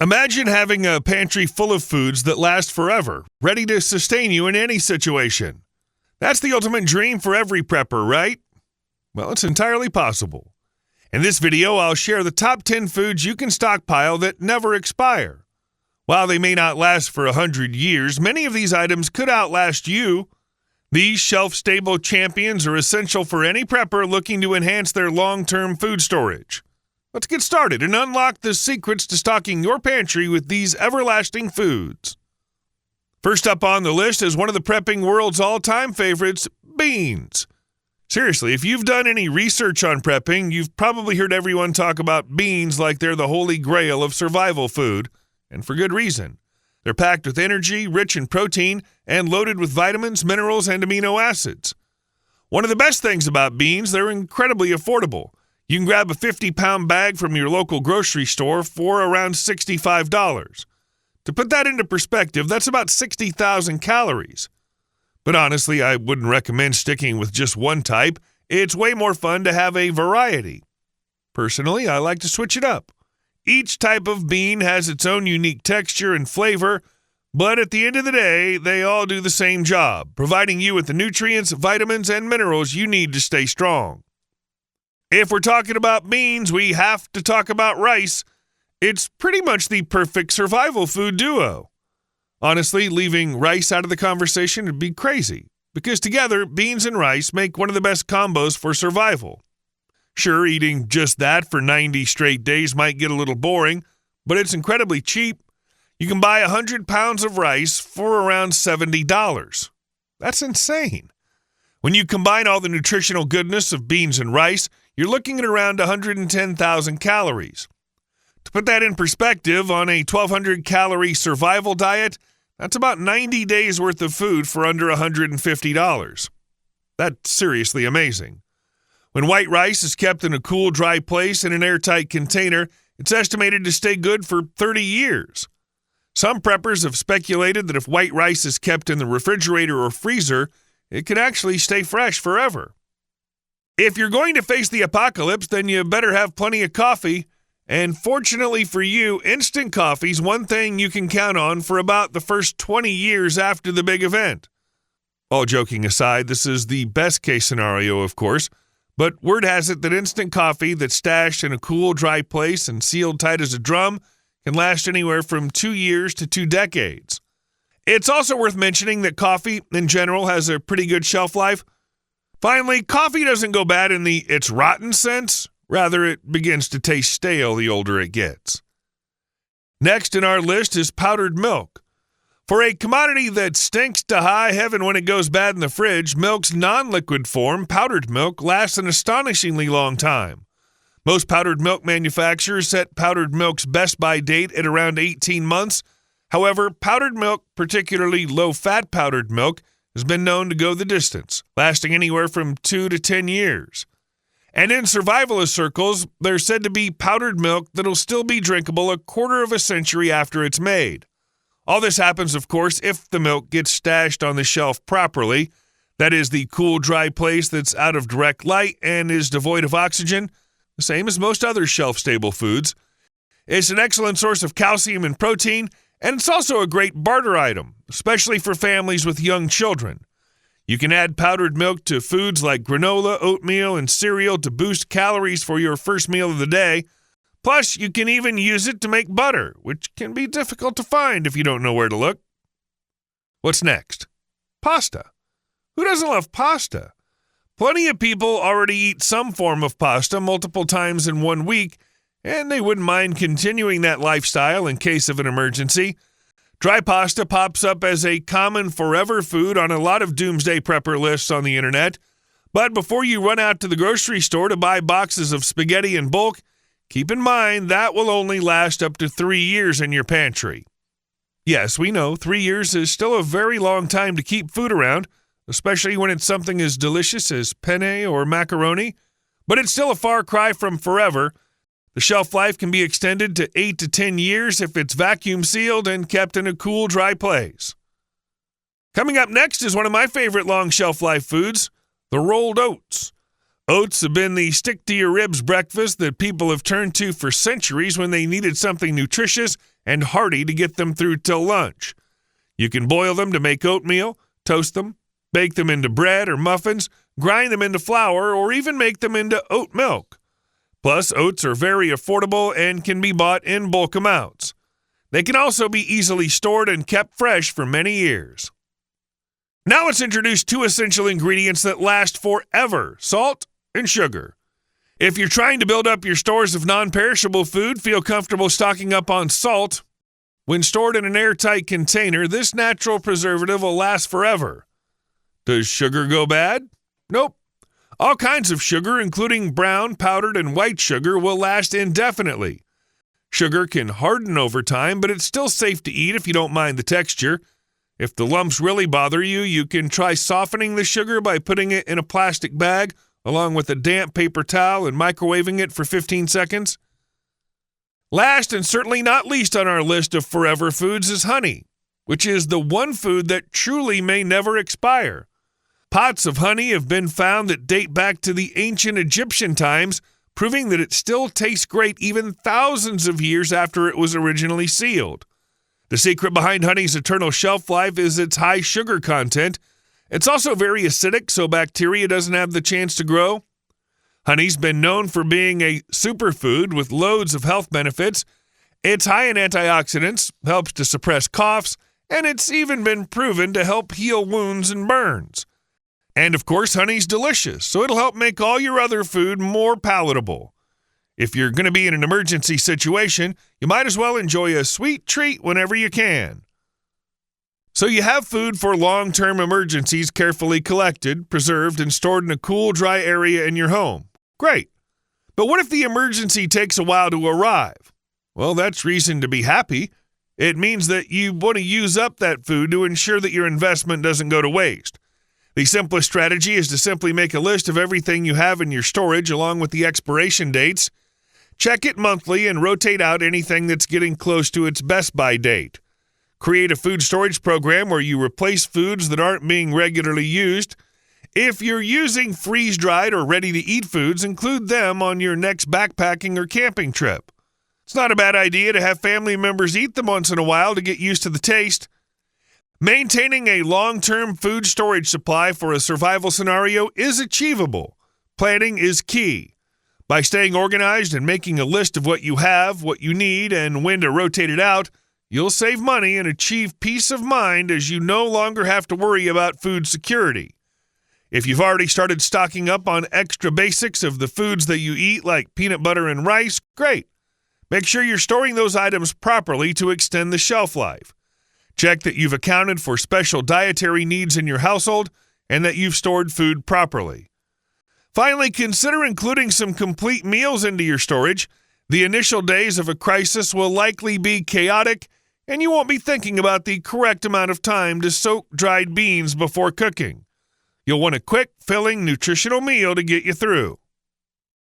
Imagine having a pantry full of foods that last forever, ready to sustain you in any situation. That's the ultimate dream for every prepper, right? Well, it's entirely possible. In this video, I'll share the top 10 foods you can stockpile that never expire. While they may not last for 100 years, many of these items could outlast you. These shelf-stable champions are essential for any prepper looking to enhance their long-term food storage. Let's get started and unlock the secrets to stocking your pantry with these everlasting foods. First up on the list is one of the prepping world's all-time favorites, beans. Seriously, if you've done any research on prepping, you've probably heard everyone talk about beans like they're the holy grail of survival food, and for good reason. They're packed with energy, rich in protein, and loaded with vitamins, minerals, and amino acids. One of the best things about beans, they're incredibly affordable. You can grab a 50-pound bag from your local grocery store for around $65. To put that into perspective, that's about 60,000 calories. But honestly, I wouldn't recommend sticking with just one type. It's way more fun to have a variety. Personally, I like to switch it up. Each type of bean has its own unique texture and flavor, but at the end of the day, they all do the same job, providing you with the nutrients, vitamins, and minerals you need to stay strong. If we're talking about beans, we have to talk about rice. It's pretty much the perfect survival food duo. Honestly, leaving rice out of the conversation would be crazy, because together, beans and rice make one of the best combos for survival. Sure, eating just that for 90 straight days might get a little boring, but it's incredibly cheap. You can buy 100 pounds of rice for around $70. That's insane. When you combine all the nutritional goodness of beans and rice, you're looking at around 110,000 calories. To put that in perspective, on a 1,200-calorie survival diet, that's about 90 days' worth of food for under $150. That's seriously amazing. When white rice is kept in a cool, dry place in an airtight container, it's estimated to stay good for 30 years. Some preppers have speculated that if white rice is kept in the refrigerator or freezer, it could actually stay fresh forever. If you're going to face the apocalypse, then you better have plenty of coffee. And fortunately for you, instant coffee's one thing you can count on for about the first 20 years after the big event. All joking aside, this is the best case scenario, of course, but word has it that instant coffee that's stashed in a cool, dry place and sealed tight as a drum can last anywhere from 2 years to 2 decades. It's also worth mentioning that coffee, in general, has a pretty good shelf life. Finally, coffee doesn't go bad in the it's rotten sense. Rather, it begins to taste stale the older it gets. Next in our list is powdered milk. For a commodity that stinks to high heaven when it goes bad in the fridge, milk's non-liquid form, powdered milk, lasts an astonishingly long time. Most powdered milk manufacturers set powdered milk's best-by date at around 18 months. However, powdered milk, particularly low-fat powdered milk, has been known to go the distance, lasting anywhere from 2 to 10 years. And in survivalist circles, there's said to be powdered milk that'll still be drinkable a quarter of a century after it's made. All this happens, of course, if the milk gets stashed on the shelf properly. That is, the cool, dry place that's out of direct light and is devoid of oxygen, the same as most other shelf-stable foods. It's an excellent source of calcium and protein, and it's also a great barter item, especially for families with young children. You can add powdered milk to foods like granola, oatmeal, and cereal to boost calories for your first meal of the day. Plus, you can even use it to make butter, which can be difficult to find if you don't know where to look. What's next? Pasta. Who doesn't love pasta? Plenty of people already eat some form of pasta multiple times in 1 week, and they wouldn't mind continuing that lifestyle in case of an emergency. Dry pasta pops up as a common forever food on a lot of doomsday prepper lists on the internet. But before you run out to the grocery store to buy boxes of spaghetti in bulk, keep in mind that will only last up to 3 years in your pantry. Yes, we know 3 years is still a very long time to keep food around, especially when it's something as delicious as penne or macaroni, but it's still a far cry from forever. The shelf life can be extended to 8 to 10 years if it's vacuum sealed and kept in a cool, dry place. Coming up next is one of my favorite long shelf life foods, the rolled oats. Oats have been the stick-to-your-ribs breakfast that people have turned to for centuries when they needed something nutritious and hearty to get them through till lunch. You can boil them to make oatmeal, toast them, bake them into bread or muffins, grind them into flour, or even make them into oat milk. Plus, oats are very affordable and can be bought in bulk amounts. They can also be easily stored and kept fresh for many years. Now let's introduce two essential ingredients that last forever: salt and sugar. If you're trying to build up your stores of non-perishable food, feel comfortable stocking up on salt. When stored in an airtight container, this natural preservative will last forever. Does sugar go bad? Nope. All kinds of sugar, including brown, powdered, and white sugar, will last indefinitely. Sugar can harden over time, but it's still safe to eat if you don't mind the texture. If the lumps really bother you, you can try softening the sugar by putting it in a plastic bag along with a damp paper towel and microwaving it for 15 seconds. Last and certainly not least on our list of forever foods is honey, which is the one food that truly may never expire. Pots of honey have been found that date back to the ancient Egyptian times, proving that it still tastes great even thousands of years after it was originally sealed. The secret behind honey's eternal shelf life is its high sugar content. It's also very acidic, so bacteria doesn't have the chance to grow. Honey's been known for being a superfood with loads of health benefits. It's high in antioxidants, helps to suppress coughs, and it's even been proven to help heal wounds and burns. And of course, honey's delicious, so it'll help make all your other food more palatable. If you're going to be in an emergency situation, you might as well enjoy a sweet treat whenever you can. So you have food for long-term emergencies carefully collected, preserved, and stored in a cool, dry area in your home. Great. But what if the emergency takes a while to arrive? Well, that's reason to be happy. It means that you want to use up that food to ensure that your investment doesn't go to waste. The simplest strategy is to simply make a list of everything you have in your storage along with the expiration dates. Check it monthly and rotate out anything that's getting close to its best-by date. Create a food storage program where you replace foods that aren't being regularly used. If you're using freeze-dried or ready-to-eat foods, include them on your next backpacking or camping trip. It's not a bad idea to have family members eat them once in a while to get used to the taste. Maintaining a long-term food storage supply for a survival scenario is achievable. Planning is key. By staying organized and making a list of what you have, what you need, and when to rotate it out, you'll save money and achieve peace of mind as you no longer have to worry about food security. If you've already started stocking up on extra basics of the foods that you eat, like peanut butter and rice, great. Make sure you're storing those items properly to extend the shelf life. Check that you've accounted for special dietary needs in your household and that you've stored food properly. Finally, consider including some complete meals into your storage. The initial days of a crisis will likely be chaotic, and you won't be thinking about the correct amount of time to soak dried beans before cooking. You'll want a quick, filling, nutritional meal to get you through.